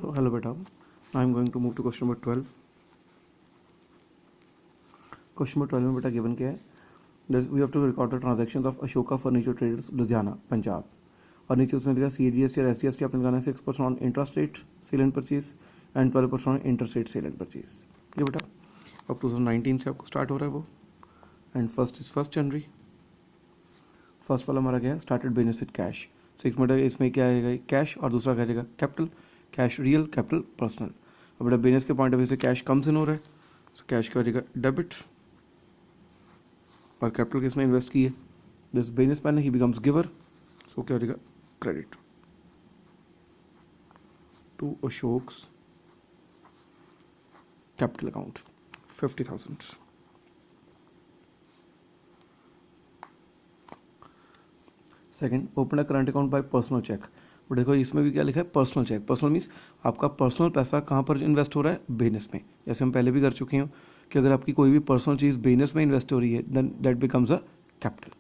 So hello beta, I am going to move to question number 12. Question number 12 में बेटा given क्या है, we have to record the transactions of Ashoka Furniture Traders Ludhiana Punjab, और नीचे उसमें दिया CGST और SGST आपने लगाना है 6% on intrastate sale and purchase and 12% on interstate sale and purchase. ये बेटा अब 2019 से आपको स्टार्ट हो रहा है वो, and first is 1 January. First वाला हमारा क्या है, started business with cash. Six minute इसमें क्या आएगा, कैश, और दूसरा क्या आएगा capital, cash real, capital personal. अब बेटा बिजनेस के पॉइंट ऑफ व्यू से कैश कम्स इन हो रहा है, सो कैश क्या हो जाएगा डेबिट, और कैपिटल किसने इन्वेस्ट की है, this businessman he becomes giver, so क्या हो जाएगा credit to Ashok's capital account 50,000. Second, open a current account by personal cheque. But देखो इसमें भी क्या लिखा है, पर्सनल चेक. पर्सनल मीन्स आपका पर्सनल पैसा कहाँ पर इन्वेस्ट हो रहा है, बिजनेस में. जैसे हम पहले भी कर चुके हैं कि अगर आपकी कोई भी पर्सनल चीज़ बिजनेस में इन्वेस्ट हो रही है then that becomes a capital.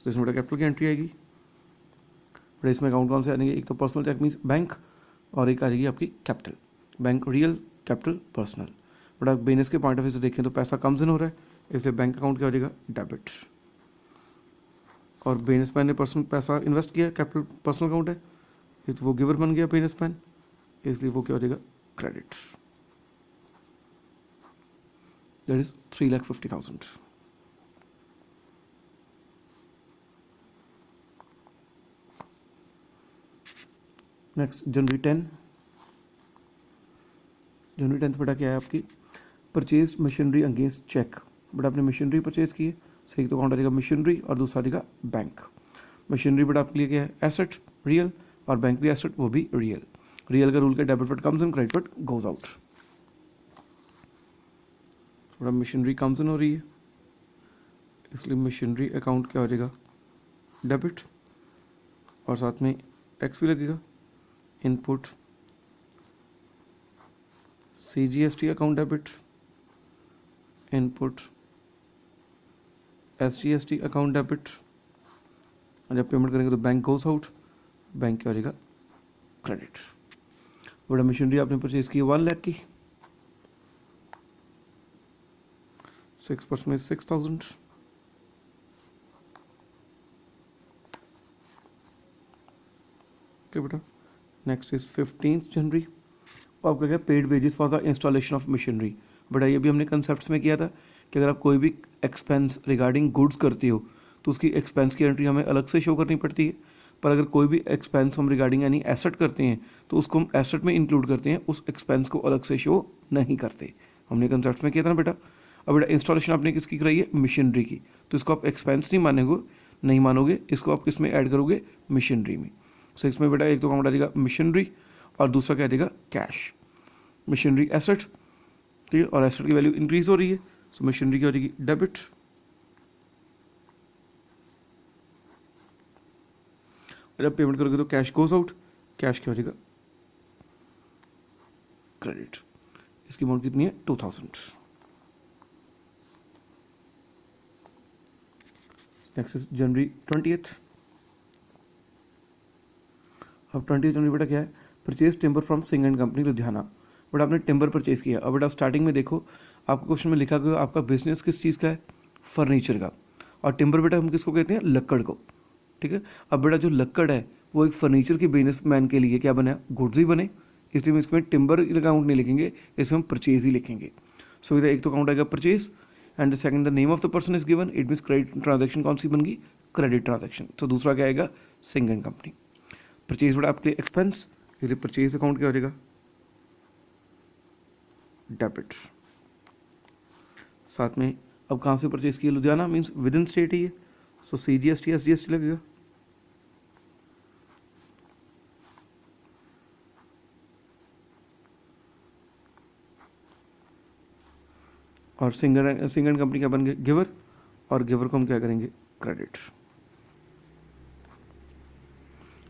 तो इसमें कैपिटल की एंट्री आएगी. बट इसमें अकाउंट कौन से आएंगे, एक तो पर्सनल चेक मीन्स बैंक, और एक आ जाएगी आपकी capital, bank real, capital personal. But आप बिजनेस के पॉइंट ऑफ व्यू से देखें तो पैसा कम्स इन हो रहा है, इसलिए बैंक अकाउंट क्या हो जाएगा डेबिट, और बिजनेसमैन ने पर्सनल पैसा इन्वेस्ट किया, कैपिटल पर्सनल अकाउंट है, तो वो गिवर बन गया बिजनेसमैन, इसलिए वो क्या हो जाएगा क्रेडिट, दैट इज 3,50,000. नेक्स्ट जनवरी 10. जनवरी 10 बेटा क्या है आपकी, purchase machinery against cheque. But आपने मशीनरी परचेज की है, सही तो अकाउंट आ जाएगा मशीनरी, और दूसरा आएगा बैंक. मशीनरी बट आपके लिए क्या है एसेट रियल, और बैंक भी एसेट वो भी रियल. रियल का रूल का debit but comes in, credit but goes out. थोड़ा मशीनरी कम्स इन हो रही है, इसलिए मशीनरी अकाउंट क्या हो जाएगा डेबिट, और साथ में एक्स भी लगेगा, input CGST account debit, input SGST account debit, और जब पेमेंट करेंगे तो बैंक गोज आउट, बैंक क्या हो जाएगा क्रेडिट. बड़ा मशीनरी आपने परचेज की 1 लाख की, 6% में 6,000. ओके बेटा, नेक्स्ट इज 15 जनवरी. आपका क्या paid wages for the installation of machinery. बड़ा ये भी हमने कंसेप्ट्स में किया था कि अगर आप कोई भी एक्सपेंस रिगार्डिंग गुड्स करती हो तो उसकी एक्सपेंस की एंट्री हमें अलग से शो करनी पड़ती है, पर अगर कोई भी एक्सपेंस हम रिगार्डिंग यानी एसेट करते हैं तो उसको हम एसेट में इंक्लूड करते हैं, उस एक्सपेंस को अलग से शो नहीं करते. हमने कंसेप्ट में किया था ना बेटा. अब बेटा इंस्टॉलेशन आपने किसकी कराई है, मशीनरी की, तो इसको आप एक्सपेंस नहीं मानोगे, इसको आप किस में ऐड करोगे, मशीनरी में. सो इसमें बेटा एक तो अकाउंट आ जाएगा मशीनरी, और दूसरा क्या देगा कैश. मशीनरी एसेट, ठीक है, और एसेट की वैल्यू इंक्रीज हो रही है, सो मशीनरी की हो जाएगी डेबिट, जब पेमेंट करोगे तो कैश गोज आउट, कैश क्या हो जाएगा क्रेडिट. इसकी अमाउंट कितनी है 2,000. Next is January 20th. अब 20 जनवरी बेटा क्या है, purchase timber from Singh and company Ludhiana. But आपने टिम्बर परचेज किया. अब बेटा स्टार्टिंग में देखो आपको क्वेश्चन में लिखा गया आपका बिजनेस किस चीज़ का है, फर्नीचर का, और टिम्बर बेटा हम किसको कहते हैं, लक्कड़ को. ठीक है, अब बेटा जो लक्कड़ है वो एक फर्नीचर के बिजनेसमैन के लिए क्या बना, गुड्स ही बने, इसलिए हम इसमें टिम्बर अकाउंट नहीं लिखेंगे, इसमें हम परचेज ही लिखेंगे. सो एक तो अकाउंट आएगा purchase, and the second the name of the person is given, it means credit transaction कौन सी बन गई, क्रेडिट ट्रांजैक्शन. तो दूसरा क्या आएगा, सिंह एंड कंपनी. परचेज बेटा आपके लिए एक्सपेंस, इसलिए परचेज अकाउंट क्या हो जाएगा डेबिट. साथ में अब कहाँ से परचेज किया, Ludhiana means within state ही है, सो CGST SGST लगेगा. और सिंह एंड कंपनी क्या बन गए गिवर, और गिवर को हम क्या करेंगे क्रेडिट.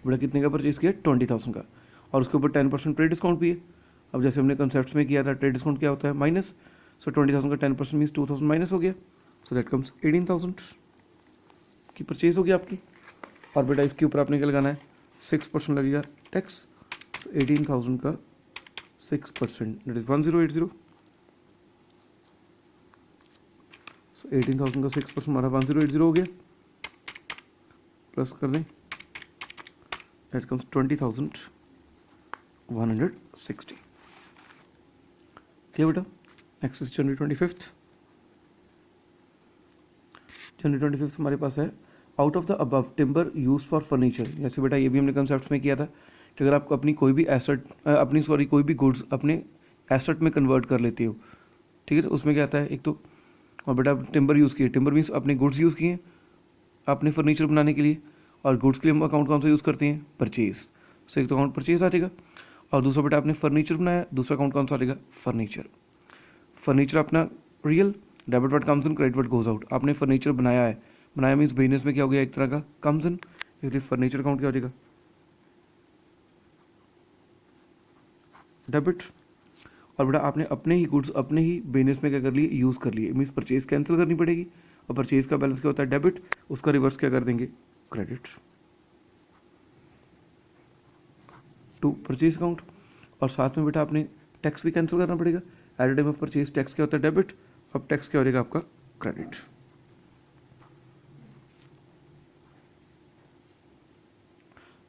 बड़ा कितने का परचेज किया 20,000 का, और उसके ऊपर 10% ट्रेड डिस्काउंट भी है. अब जैसे हमने कंसेप्ट में किया था ट्रेड डिस्काउंट क्या होता है माइनस, सो 20,000 का 10% मीन्स 2,000 माइनस हो गया, सो दैट कम्स 18,000 की परचेज होगी आपकी. और बेटा इसके ऊपर आपने क्या लगाना है 6% लगेगा टैक्स, 18,000 का 6%, दैट इज 1080. सो 18,000 का 6% हमारा 1080 हो गया, प्लस कर दें, दैट कम्स 20,160. ठीक है बेटा. Next is January 25th. January 25th हमारे पास है out of the above timber use for furniture. जैसे बेटा ये भी हमने कंसेप्ट में किया था कि अगर आपको अपनी कोई भी एसेट कोई भी गुड्स अपने एसेट में कन्वर्ट कर लेते हो, ठीक है, तो उसमें क्या आता है, एक तो और बेटा टिम्बर यूज़ किए, टिम्बर मीन्स अपने गुड्स यूज़ किए अपने फर्नीचर बनाने के लिए, और गुड्स के लिए हम अकाउंट कौन सा यूज़ करते हैं, परचेज. सो एक तो अकाउंट परचेज आ जाएगा, और दूसरा बेटा आपने फर्नीचर बनाया, दूसरा अकाउंट कौन सा आ जाएगा, फर्नीचर. फर्नीचर अपना real, debit word comes in, credit word goes out. आपने फर्नीचर बनाया है, बनाया मीन्स बिजनेस में क्या हो गया, एक तरह का कम्स इन, इसलिए फर्नीचर अकाउंट क्या हो जाएगा, डेबिट. और बेटा आपने अपने ही गुड्स अपने ही बिजनेस में क्या कर लिए, यूज़ कर लिए, मीन्स परचेज कैंसिल करनी पड़ेगी, और परचेज का बैलेंस क्या होता है, डेबिट, उसका रिवर्स क्या कर देंगे, क्रेडिट टू परचेज अकाउंट. और साथ में बेटा आपने टैक्स भी कैंसिल करना पड़ेगा. At time of purchase tax क्या होता है, डेबिट, अब टैक्स क्या हो जाएगा आपका, क्रेडिट.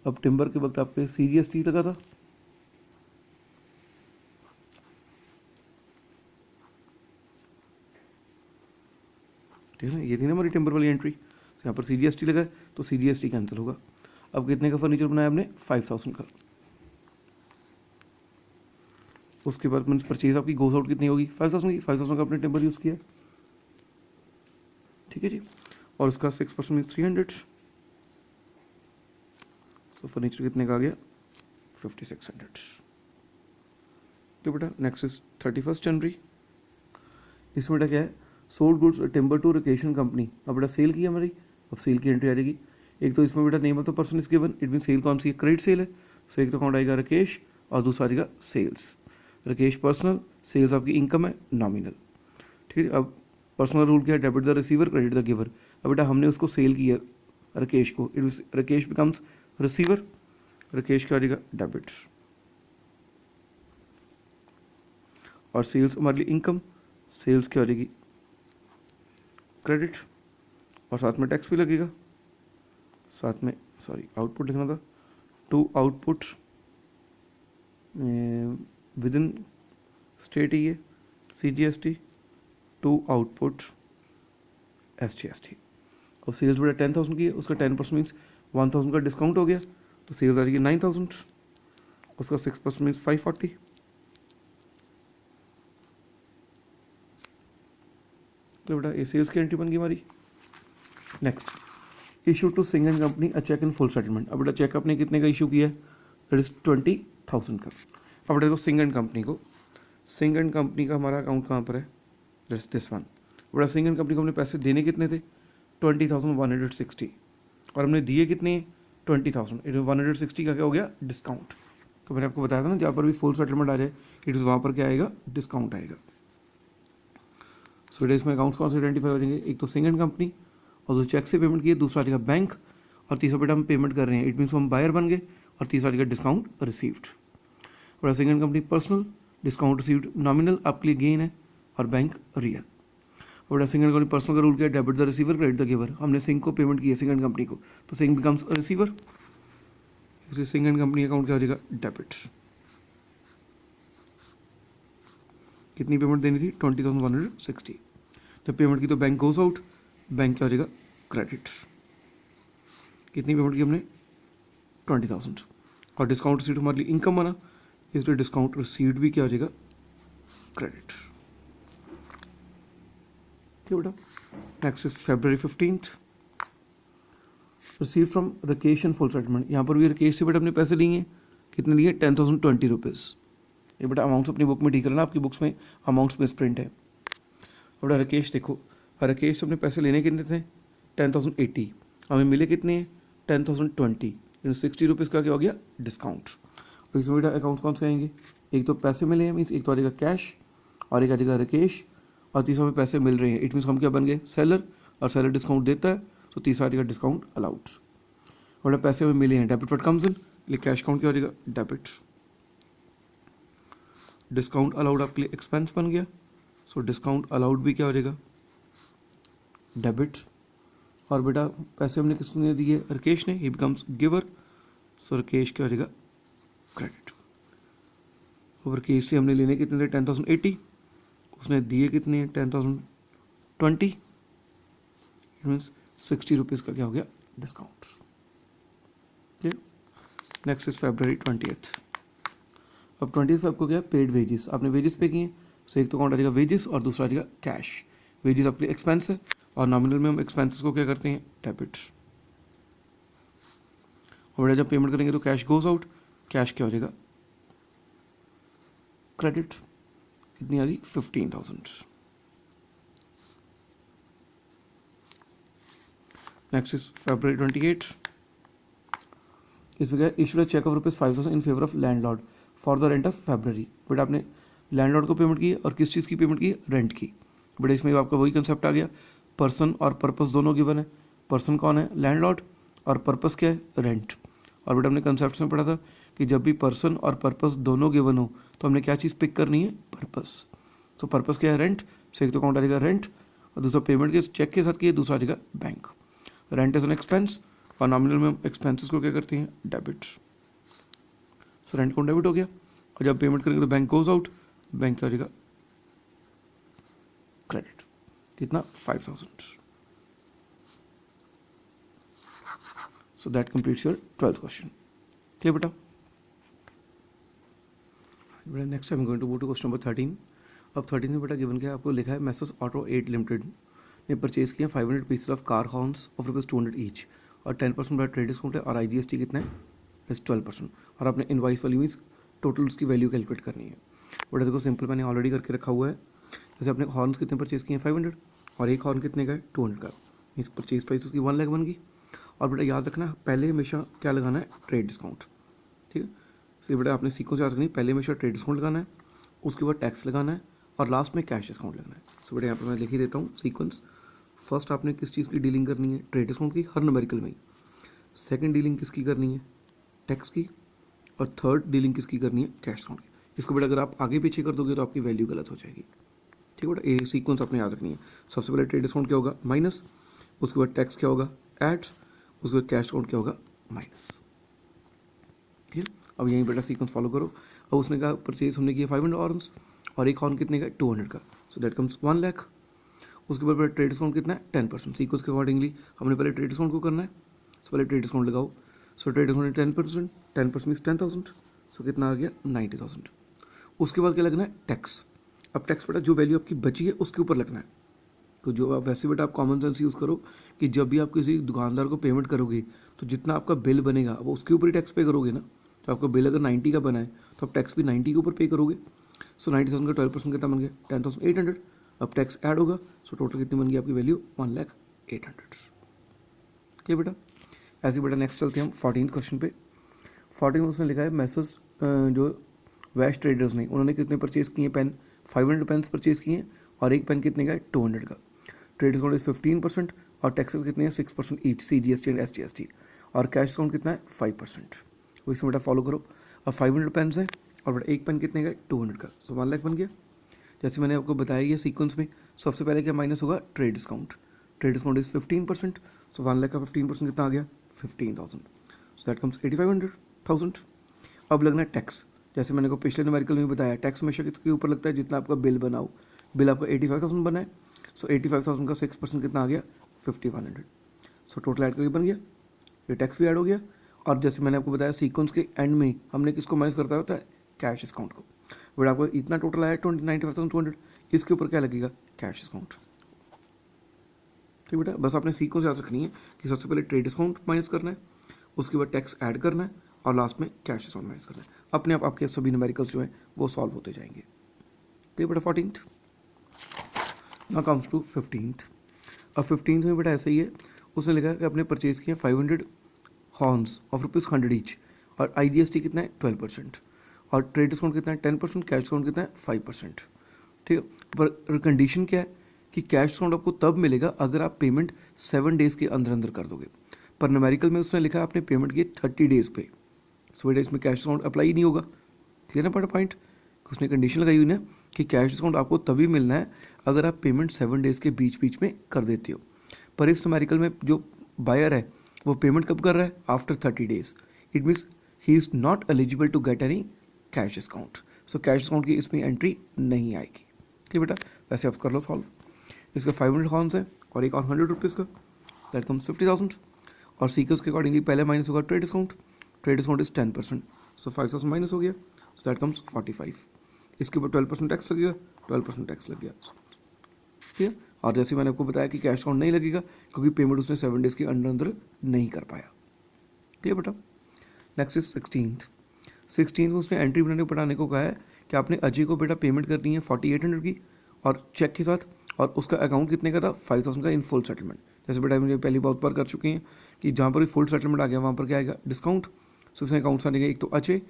अब टिम्बर के वक्त आपके CGST लगा था, ठीक है ना, ये थी ना हमारी टिम्बर वाली एंट्री. यहाँ पर CGST लगा है तो CGST कैंसिल होगा. अब कितने का फर्नीचर बनाया हमने, 5,000 का. उसके बाद मीन्स परचेज आपकी गोस आउट कितनी होगी, 5,000 की. 5,000 का आपने टिम्बर यूज़ किया, ठीक है जी, और उसका 6% मीन्स 300. सो फर्नीचर कितने का आ गया, 5,600. तो बेटा नेक्स्ट इज 31st जनवरी. इसमें बेटा क्या है, सोल्ड गुड्स टिम्बर टू रिकेशन कंपनी. अब बेटा सेल की हमारी, अब सेल की एंट्री आ जाएगी. एक तो इसमें बेटा name of the person is given, it mean sale कौन सी है, क्रेडिट सेल है. सो एक तो अकाउंट आएगा राकेश, और दूसरा आएगा सेल्स. राकेश पर्सनल, सेल्स आपकी इनकम है, नॉमिनल. ठीक है. अब पर्सनल रूल क्या है, debit the receiver, credit the giver. अब बेटा हमने उसको सेल किया राकेश को, राकेश बिकम्स रिसीवर, राकेश क्या आ जाएगा, डेबिट. और सेल्स हमारे लिए इनकम, सेल्स क्या हो जाएगी, क्रेडिट. और साथ में टैक्स भी लगेगा, साथ में आउटपुट लिखना था, to output within state ही है CGST, टू आउटपुट SGST. अब सेल्स बेटा 10,000 की है, उसका 10% मीन्स 1,000 का डिस्काउंट हो गया, तो सेल्स आ जाएगी 9,000, उसका 6% मीन्स 540. तो बेटा ये सेल्स की एंट्री बन गई हमारी. Next, issue to Singh and company a cheque in full settlement. अब बेटा चेक आपने कितने का इशू किया है, दैट इज 20,000 का. अब बेटा देखो सिंग एंड कंपनी को, सिंग एंड कंपनी का हमारा अकाउंट कहाँ पर है, दैट इज दिस वन. बेटा सिंग एंड कंपनी को हमने पैसे देने कितने थे, 20,160, और हमने दिए कितने, 20,000. 160 का क्या हो गया, डिस्काउंट. तो मैंने आपको बताया था ना, जहाँ पर भी फुल सेटलमेंट आ जाए इट इज़ वहाँ पर क्या आएगा, डिस्काउंट आएगा. सो इसमें अकाउंट्स कौन से आइडेंटिफाई हो जाएंगे, एक तो सिंग एंड कंपनी, और जो चेक से पेमेंट किए, दूसरा आएगा बैंक, और तीसरा बेटा हम पेमेंट कर रहे हैं, इट मीन्स हम बायर बन गए, और तीसरा आएगा डिस्काउंट रिसीव्ड. बेटा सिंग and company personal, discount received nominal आपके लिए गेन है, और बैंक रियल. बेटा सिंग एंड कंपनी पर्सनल का रूल क्या है, debit the receiver, credit the giver. हमने सिंग को पेमेंट की है, सिंग एंड कंपनी को, तो सिंग बिकम्स रिसीवर, इसलिए सिंग एंड कंपनी अकाउंट क्या हो जाएगा, डेबिट. कितनी पेमेंट देनी थी, 20,160. जब पेमेंट की तो बैंक गोज आउट, बैंक क्या हो जाएगा, क्रेडिट. कितनी पेमेंट की हमने, 20,000, और डिस्काउंट रिसीव्ड हमारे लिए इनकम बना, इसलिए डिस्काउंट रिसीव्ड भी क्या हो जाएगा, क्रेडिट. ठीक बेटा. Next is February 15th. Receive from Rakesh and full settlement. यहाँ पर भी राकेश से बेटा अपने पैसे लिए, कितने लिए, 10,020 रुपीज़. ये बेटा अमाउंट्स अपनी बुक में ठीक करना, आपकी बुक्स में अमाउंट्स मिस प्रिंट है. बेटा राकेश देखो, राकेश से अपने पैसे लेने कितने थे, 10,080, हमें मिले कितने, 10,020, 60 रुपीज़ का क्या हो गया, डिस्काउंट. और इसमें बेटा अकाउंट कौन से आएंगे, एक तो पैसे मिले हैं मीन्स एक तो आ जाएगा कैश, और एक आ जाएगा राकेश, और तीसरा में पैसे मिल रहे हैं, इट मीन्स हम क्या बन गए, सेलर, और सेलर डिस्काउंट देता है, तो तीसरा आ जाएगा डिस्काउंट अलाउड. और पैसे हमें मिले हैं, डेबिट वर्ड कम्स इन, इसलिए कैश अकाउंट क्या हो जाएगा, डेबिट. डिस्काउंट अलाउड आपके लिए एक्सपेंस बन गया, सो डिस्काउंट अलाउड भी क्या हो जाएगा, डेबिट। और बेटा पैसे हमने किसने दिए, राकेश ने, ही बिकम्स गिवर, सो राकेश क्या हो जाएगा, क्रेडिट। और राकेश से हमने लेने कितने थे 10,080, उसने दिए कितने 10,020, मीन्स 60 रुपीज़ का क्या हो गया, discount. Next is February 20th। अब 20th को क्या, पेड वेजेस, आपने वेजेस पे किए, सो एक तो अकाउंट आ जाएगा वेजेस और दूसरा आ जाएगा कैश। वेजेस आपके एक्सपेंस है और नॉमिनल में हम एक्सपेंसेस को क्या करते हैं, डेबिट। और जब पेमेंट करेंगे तो कैश गोज आउट, कैश क्या हो जाएगा, क्रेडिट। कितनी आ रही, 15,000। Next is February 28। इसमें क्या, issue cheque of ₹5,000 in favour of landlord for the rent of February। But आपने लैंडलॉर्ड को पेमेंट की और किस चीज़ की पेमेंट की, रेंट की। बट इसमें आपका वही कंसेप्ट आ गया, पर्सन और पर्पस दोनों गिवन है। पर्सन कौन है, लैंडलॉर्ड, और पर्पस क्या है, रेंट। और बेटा हमने कंसेप्ट में पढ़ा था कि जब भी पर्सन और पर्पस दोनों गिवन हो तो हमने क्या चीज़ पिक करनी है, पर्पस। तो पर्पस क्या है, रेंट, से एक तो अकाउंट आ जाएगा रेंट और दूसरा पेमेंट के चेक के साथ किया, दूसरा आ जाएगा bank. Rent is an expense और नॉमिनल में हम एक्सपेंसेस को क्या करते हैं, डेबिट। सो रेंट को डेबिट हो गया और जब पेमेंट करेंगे तो बैंक गोज आउट, बैंक क्या हो जाएगा, क्रेडिट। कितना, 5,000। So that completes your 12th question. ठीक है बेटा, next I am going to go to question number 13। अब 13 में बेटा गिवन क्या है, आपको लिखा है मेसर्स ऑटो 8 लिमिटेड ने परचेज किया 500 pieces of car horns of ₹200 each और 10% बड़ा ट्रेड डिस्काउंट है और IGST कितना है, 12%। और आपने इनवाइस वैल्यू मीन्स टोटल उसकी वैल्यू कैलकुलेट करनी है। बट देखो सिंपल मैंने ऑलरेडी करके रखा हुआ है। जैसे आपने हॉर्न्स कितने परचेज किए हैं, 500, और एक हॉर्न कितने का है, 200 का, मीन्स परचेज प्राइस उसकी 1 लाख बन गई। और बेटा याद रखना पहले हमेशा क्या लगाना है, ट्रेड डिस्काउंट। ठीक है, सो बेटा आपने सीक्वेंस याद रखनी, पहले हमेशा ट्रेड डिस्काउंट लगाना है, उसके बाद टैक्स लगाना है और लास्ट में कैश डिस्काउंट लगाना है। सो बेटा यहाँ पर मैं लिख ही देता हूँ सीक्वेंस। फर्स्ट आपने किस चीज़ की डीलिंग करनी है, ट्रेड डिस्काउंट की, हर न्यूमेरिकल में। सेकंड डीलिंग किसकी करनी है, टैक्स की। और थर्ड डीलिंग किसकी करनी है, कैश डिस्काउंट की। इसको बेटा अगर आप आगे पीछे कर दोगे तो आपकी वैल्यू गलत हो जाएगी। ठीक है बेटा, ये सीक्वेंस आपने याद रखनी है। सबसे पहले ट्रेड डिस्काउंट क्या होगा, माइनस, उसके बाद टैक्स क्या होगा, ऐड, उसके बाद कैश डिस्काउंट क्या होगा, माइनस। ठीक है, अब यहीं बेटा सीक्वेंस फॉलो करो। अब उसने कहा परचेज हमने किया 500 हॉर्न्स और एक हॉर्न कितने का, 200 का, सो दैट कम्स 1 लाख। उसके बाद बेटा ट्रेड डिस्काउंट कितना है, 10%। सीक्वेंस के अकॉर्डिंगली हमने पहले ट्रेड डिस्काउंट को करना है, सो पहले ट्रेड डिस्काउंट लगाओ। सो ट्रेड डिस्काउंट 10%, 10% मीन्स 10,000, सो कितना आ गया, 90,000। उसके बाद क्या लगना है, टैक्स। अब टैक्स बेटा जो वैल्यू आपकी बची है उसके ऊपर लगना है। तो जो आप वैसे बेटा आप कॉमन सेंस यूज़ करो कि जब भी आप किसी दुकानदार को पेमेंट करोगे तो जितना आपका बिल बनेगा वो उसके ऊपर ही टैक्स पे करोगे ना। तो आपका बिल अगर 90 का बना है तो आप टैक्स भी 90 के ऊपर पे करोगे। सो 90,000 का 12% कितना बन गया, 10,800। अब टैक्स ऐड होगा, सो टोटल कितनी बन गई आपकी वैल्यू, 1,08,000। ठीक है बेटा, ऐसे बेटा नेक्स्ट चलते हैं हम 14th क्वेश्चन पे। 14 में उसमें लिखा है मैसेज जो वैश ट्रेडर्स ने, उन्होंने कितने परचेज किए पेन, 500 पेन्स परचेज किए और एक पेन कितने का है, 200 का। ट्रेड डिस्काउंट इज 15% और टैक्सेस कितने हैं, 6% ईच, CGST एंड SGST। और कैश डिस्काउंट कितना है, 5%। तो इसमें बेटा फॉलो करो। अब 500 पेन्स है और बेटा एक पेन कितने का है, 200 का, सो 1 लाख बन गया। जैसे मैंने आपको बताया ये सीक्वेंस में सबसे पहले क्या माइनस होगा, trade discount. Trade discount is 15%, सो 1 लाख का 15% कितना आ गया, 15,000, सो दैट कम्स 85,000। अब लगना है टैक्स। जैसे मैंने को पिछले न्यूमेरिकल में बताया, टैक्स हमेशा किसके ऊपर लगता है, जितना आपका बिल बनाओ। बिल आपका 85,000 बना है, सो 85,000 का 6% कितना आ गया, 5,100। सो टोटल ऐड करके बन गया, ये टैक्स भी ऐड हो गया। और जैसे मैंने आपको बताया सीक्वेंस के एंड में हमने किसको माइनस करता होता है, कैश डिस्काउंट को। बट आपको इतना टोटल आया 95,200, इसके ऊपर क्या लगेगा, कैश डिस्काउंट। ठीक बेटा, बस आपने सीक्वेंस याद रखनी है कि सबसे पहले ट्रेड डिस्काउंट माइनस करना है, उसके बाद टैक्स ऐड करना है और लास्ट में कैश डिस्काउंट माइनस करना है। अपने आप आपके सभी न्यूमेरिकल्स जो है वो सॉल्व होते जाएंगे। ठीक बेटा, 14th now comes to 15th। अब 15th में बेटा ऐसे ही है, उसने लिखा कि आपने परचेज किया 500 हॉर्न्स ऑफ ₹100 ईच और IGST कितना है, 12%। और ट्रेड डिस्काउंट कितना है, 10%, कैश डिस्काउंट कितना है, 5%। ठीक है, पर कंडीशन क्या है कि कैश डिस्काउंट आपको तब मिलेगा अगर आप पेमेंट 7 डेज़ के अंदर अंदर कर दोगे। पर न्यूमेरिकल में उसने लिखा आपने पेमेंट की 30 डेज़ पे, सो बेटा इसमें कैश डिस्काउंट अप्लाई नहीं होगा। क्लियर ना पॉइंट, उसने कंडीशन लगाई हुई ना कि कैश डिस्काउंट आपको तभी मिलना है अगर आप पेमेंट 7 डेज़ के बीच बीच में कर देते हो। पर इस न्यूमेरिकल में जो बायर है वो पेमेंट कब कर रहा है? After 30 days. It means he is not eligible to get any cash discount. So cash discount की इसमें एंट्री नहीं आएगी। ठीक बेटा, वैसे आप कर लो सॉल्व। इसका 500 कॉन्स है और एक और 100 रुपीज़ का, दैट कम्स 50,000। और सीक्वेंस के अकॉर्डिंगली पहले माइनस होगा trade discount. Trade discount is 10%, so 5,000 minus हो गया, सो दैट कम्स 45। इसके ऊपर 12% टैक्स लगेगा, 12% टैक्स लग गया। ठीक है, और जैसे मैंने आपको बताया कि कैश डिस्काउंट नहीं लगेगा क्योंकि पेमेंट उसने 7 डेज़ के अंदर नहीं कर पाया। ठीक है बेटा। नेक्स्ट इज 16th में उसने एंट्री बनाने को कहा है कि आपने अजय को बेटा पेमेंट करनी है 4800 की और चेक के साथ, और उसका अकाउंट कितने का था? 5000 का इन फुल सेटलमेंट। जैसे बेटा मुझे पहली बहुत बार कर चुके हैं कि जहाँ पर भी फुल सेटलमेंट आ गया वहाँ पर क्या आएगा? डिस्काउंट। सो इसमें अकाउंट्स आने एक तो अजय,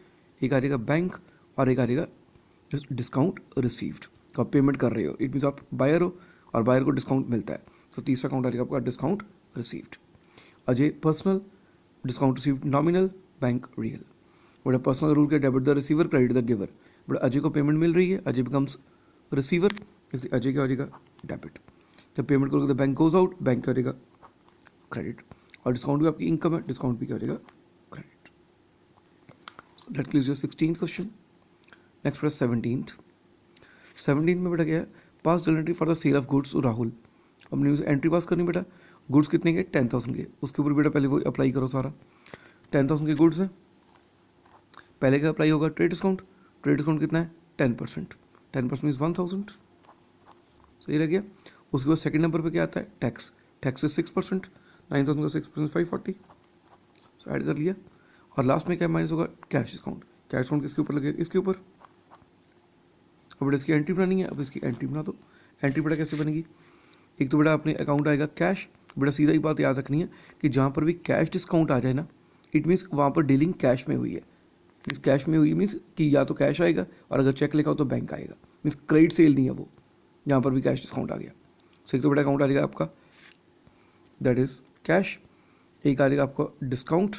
एक आ जाएगा बैंक और एक आ जाएगा डिस्काउंट रिसीव्ड। तो आप पेमेंट कर रहे हो, इट मीन्स आप बायर हो और बायर को डिस्काउंट मिलता है। सो तीसरा अकाउंट आ जाएगा आपका discount received. Ajay personal, discount received nominal, bank real. बड़ा पर्सनल रूल के debit the receiver credit the giver. बड़ा अजय को पेमेंट मिल रही है, अजय बिकम्स रिसीवर, इसलिए अजय क्या हो जाएगा? डेबिट। जब पेमेंट करोगे तो बैंक गोज आउट, बैंक क्या हो जाएगा? क्रेडिट। और डिस्काउंट भी आपकी इनकम है, डिस्काउंट भी क्या हो जाएगा? Credit. So that clears your 16th question. Next बेटा 17th में बेटा क्या है? Pass entry for the sale of goods to Rahul. हमने एंट्री पास करनी बेटा, गुड्स कितने के? 10,000 के। उसके ऊपर बेटा पहले वो अप्लाई करो सारा। 10,000 के गुड्स हैं, पहले का अप्लाई होगा ट्रेड डिस्काउंट। ट्रेड डिस्काउंट कितना है? 10%। 10% मीन्स 1000। सही रह गया। उसके बाद सेकंड नंबर पे क्या आता है? टैक्स। Tax is 6%। 9,000 का 6% 540, सो ऐड कर लिया। और लास्ट में क्या माइनस होगा? Cash discount. कैश डिस्काउंट किसके ऊपर लगेगा? इसके ऊपर। अब बेटा इसकी एंट्री बनानी है, अब इसकी एंट्री बना दो। एंट्री बेटा कैसे बनेगी? एक तो बेटा अपने अकाउंट आएगा कैश। बेटा सीधा ही बात याद रखनी है कि जहाँ पर भी कैश डिस्काउंट आ जाए ना, इट मीन्स वहाँ पर डीलिंग कैश में हुई है। मीन्स कैश में हुई मीन्स कि या तो कैश आएगा और अगर चेक लिखा हो तो बैंक आएगा। मीन्स क्रेडिट सेल नहीं है वो, जहाँ पर भी कैश डिस्काउंट आ गया। सो एक तो बेटा अकाउंट आ जाएगा आपका दैट इज कैश, एक आ जाएगा आपका डिस्काउंट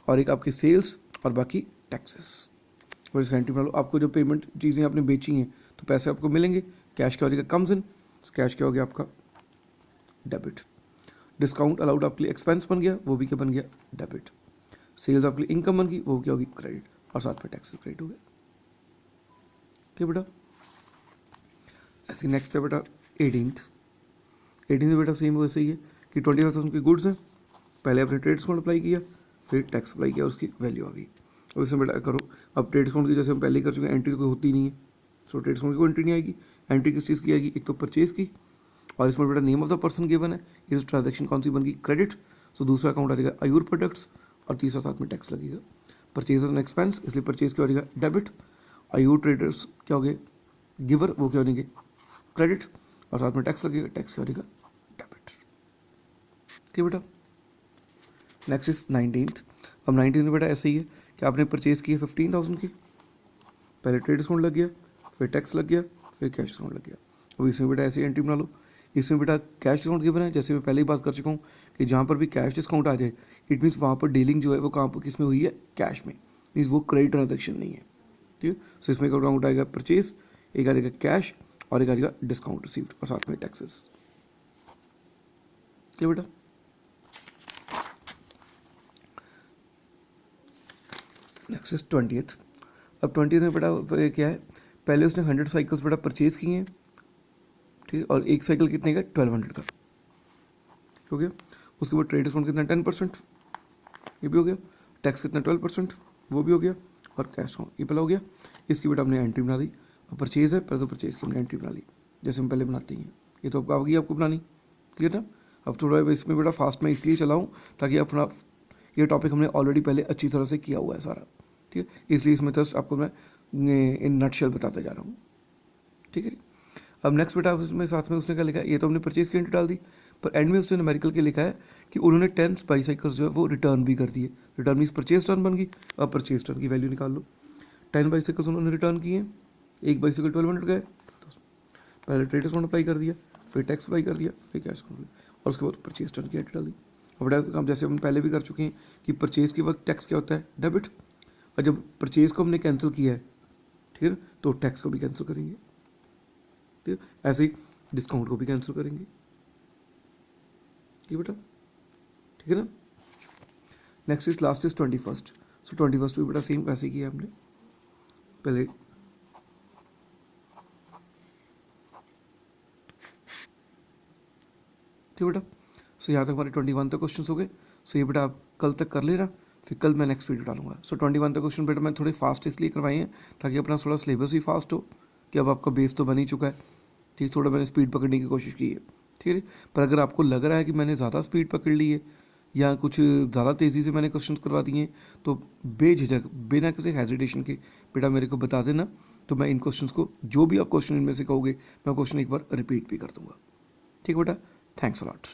और एक आपकी सेल्स और बाकी टैक्सेस। और इसका एंट्री बना लो। आपको जो पेमेंट चीज़ें आपने बेची हैं तो पैसे आपको मिलेंगे। कैश क्या हो जाएगा? Comes in. कैश क्या हो गया आपका? डेबिट। डिस्काउंट अलाउड आपके लिए एक्सपेंस बन गया, वो भी क्या बन गया? डेबिट। सेल्स आपके लिए इनकम बन गई, वो क्या होगी? क्रेडिट। और साथ में टैक्सेस क्रेडिट हो गया। ठीक बेटा। ऐसे नेक्स्ट है बेटा 18th में बेटा सेम वैसे ही है कि 25,000 के गुड्स हैं, पहले आपने ट्रेड डिस्काउंट अप्लाई किया, फिर टैक्स अप्लाई किया, उसकी वैल्यू आ गई। अब इसमें बेटा करो, अब ट्रेड डिस्काउंट की जैसे हम पहले ही कर चुके हैं, एंट्री तो कोई होती नहीं है, सो ट्रेड डिस्काउंट की कोई एंट्री नहीं आएगी। एंट्री किस चीज़ की आएगी? एक तो परचेज की, और इसमें बेटा name of the person given है, ये ट्रांजेक्शन कौन सी बन गई? क्रेडिट। सो दूसरा अकाउंट आ जाएगा आयुर प्रोडक्ट्स और तीसरा साथ में टैक्स लगेगा। परचेज एंड एक्सपेंस, इसलिए परचेज क्या हो जाएगा? डेबिट। आयुर ट्रेडर्स क्या हो गए? गिवर, वो क्या हो जाएंगे? क्रेडिट। और साथ में टैक्स लगेगा, टैक्स क्या हो जाएगा? डेबिट। ठीक बेटा। Next is 19th। अब 19th में बेटा ऐसे ही है कि आपने परचेज की है 15,000 की, पहले ट्रेड डिस्काउंट लग गया, फिर टैक्स लग गया, फिर कैश डिस्काउंट लग गया। अब इसमें बेटा ऐसी एंट्री बना लो। इसमें बेटा कैश डिस्काउंट गिवन है, जैसे मैं पहले ही बात कर चुका हूँ कि जहाँ पर भी कैश डिस्काउंट आ जाए इट मीन्स वहाँ पर डीलिंग जो है वो कहाँ पर किस में हुई है? कैश में। मीन्स वो क्रेडिट ट्रांजेक्शन नहीं है। ठीक है। सो इसमें अकाउंट आएगा परचेज, एक आ जाएगा कैश और एक आ जाएगा डिस्काउंट रिसीव्ड और साथ में टैक्सेस। ठीक है बेटा। Next is 20th। अब 20th में बेटा क्या है? पहले उसने 100 साइकिल्स बेटा परचेज किए हैं, ठीक है, और एक साइकिल कितने का? 1200 का हो गया। उसके बाद ट्रेड डिस्काउंट कितना? 10%, ये भी हो गया। टैक्स कितना? 12%, वो भी हो गया। और कैश डिस्काउंट ये पहला हो गया। इसकी बेटा हमने एंट्री बना दी। अब परचेज है, पहले तो परचेज की हमने एंट्री बना ली जैसे हम पहले बनाते हैं। ये तो आपको आ गई आपको बनानी, क्लियर ना? अब थोड़ा इसमें बेटा फास्ट में इसलिए चलाऊँ ताकि अपना ये टॉपिक हमने ऑलरेडी पहले अच्छी तरह से किया हुआ है सारा, ठीक है, इसलिए इसमें जस्ट आपको मैं इन नटशेल बताते जा रहा हूँ। ठीक है। अब नेक्स्ट बेटा उसमें साथ में उसने क्या लिखा है? ये तो हमने परचेज की एंट्री डाल दी, पर एंड में उसने न्यूमेरिकल के लिखा है कि उन्होंने 10 बाईसाइकिल्स जो है वो रिटर्न भी कर दिए। रिटर्न मीन्स परचेज टर्न बन गई। अब परचेज टर्न की वैल्यू निकाल लो। 10 बाईसाइकिल्स उन्होंने रिटर्न किए, एक बाईसाइकिल 1200 गए, पहले ट्रेड डिस्काउंट अप्लाई कर दिया, फिर टैक्स अप्लाई कर दिया, फिर कैश कर दिया, और उसके बाद परचेज टर्न की एंट्री डाल दी। अब जैसे हम पहले भी कर चुके हैं कि परचेज के वक्त टैक्स क्या होता है? डेबिट। और जब परचेज को हमने कैंसिल किया है, ठीक है ना। तो टैक्स को भी कैंसिल करेंगे, ठीक है। ऐसे ही डिस्काउंट को भी कैंसिल करेंगे, ठीक बेटा, ठीक है ना। Next is last is 21st। So 21st भी बेटा सेम वैसे किया हमने पहले, ठीक बेटा। सो यहाँ तक हमारे 21 तक क्वेश्चन हो गए। सो ये बेटा आप कल तक कर लेना, फिर कल मैं नेक्स्ट वीडियो डालूंगा। सो 21 तक क्वेश्चन बेटा मैं थोड़े फास्ट इसलिए करवाए हैं ताकि अपना थोड़ा सिलेबस भी फास्ट हो, कि अब आपका बेस तो बन ही चुका है, ठीक। थोड़ा मैंने स्पीड पकड़ने की कोशिश की है, ठीक है। पर अगर आपको लग रहा है कि मैंने ज़्यादा स्पीड पकड़ ली है या कुछ ज़्यादा तेज़ी से मैंने क्वेश्चन करवा दिए हैं, तो बेझिझक बिना किसी हेजिटेशन के बेटा मेरे को बता देना। तो मैं इन क्वेश्चन को, जो भी आप क्वेश्चन इनमें से कहोगे, मैं क्वेश्चन एक बार रिपीट भी कर दूंगा, ठीक है बेटा। Thanks a lot.